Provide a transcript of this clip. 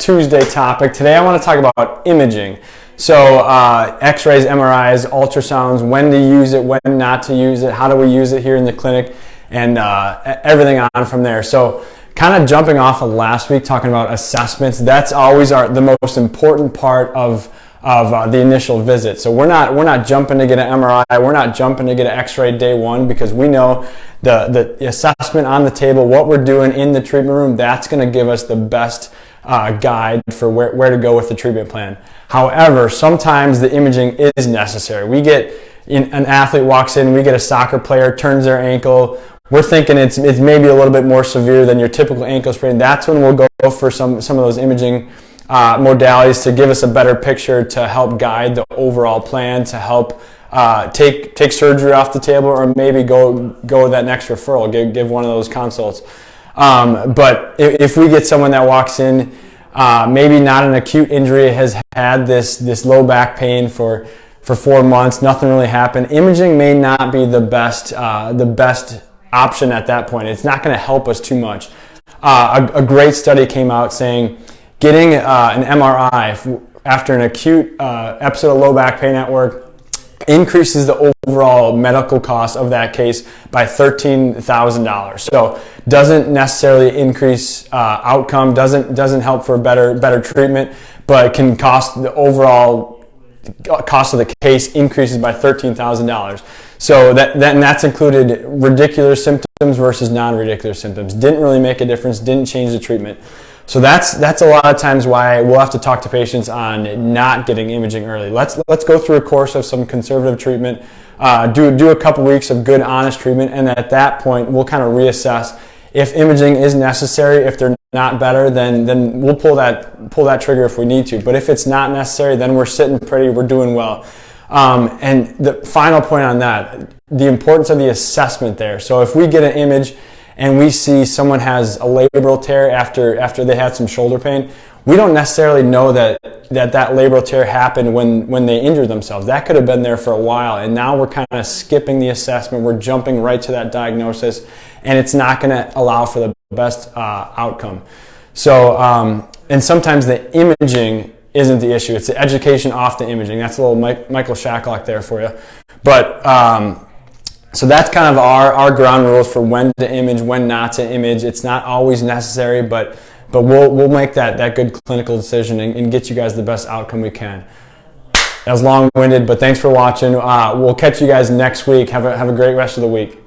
Tuesday topic. Today I want to talk about imaging. So x-rays, MRIs, ultrasounds, when to use it, when not to use it, how do we use it here in the clinic, and everything on from there. So kind of jumping off of last week, talking about assessments, that's always the most important part of the initial visit. So we're not jumping to get an MRI, we're not jumping to get an x-ray day one, because we know the assessment on the table, what we're doing in the treatment room, that's going to give us the best guide for where to go with the treatment plan. However, sometimes the imaging is necessary. We get an athlete walks in, we get a soccer player, turns their ankle, we're thinking it's maybe a little bit more severe than your typical ankle sprain. That's when we'll go for some of those imaging modalities to give us a better picture, to help guide the overall plan, to help take surgery off the table, or maybe go with that next referral, give one of those consults. But if we get someone that walks in, maybe not an acute injury, has had this low back pain for 4 months, nothing really happened, imaging may not be the best option at that point. It's not going to help us too much. A great study came out saying getting an MRI after an acute episode of low back pain at work increases the overall medical cost of that case by $13,000. So doesn't necessarily increase outcome, doesn't help for better treatment, but can cost the overall cost of the case increases by $13,000. So that's included radicular symptoms versus non-radicular symptoms. Didn't really make a difference, didn't change the treatment. So that's a lot of times why we'll have to talk to patients on not getting imaging early. Let's go through a course of some conservative treatment, do a couple weeks of good, honest treatment, and at that point we'll kind of reassess if imaging is necessary. If they're not better, then we'll pull that trigger if we need to. But if it's not necessary, then we're sitting pretty, we're doing well. And the final point on that, the importance of the assessment there. So if we get an image and we see someone has a labral tear after they had some shoulder pain, we don't necessarily know that labral tear happened when they injured themselves. That could have been there for a while, and now we're kind of skipping the assessment. We're jumping right to that diagnosis, and it's not going to allow for the best outcome. So, and sometimes the imaging isn't the issue. It's the education off the imaging. That's a little Michael Shacklock there for you. But so that's kind of our ground rules for when to image, when not to image. It's not always necessary, but we'll make that good clinical decision and get you guys the best outcome we can. That was long-winded, but thanks for watching. We'll catch you guys next week. Have a great rest of the week.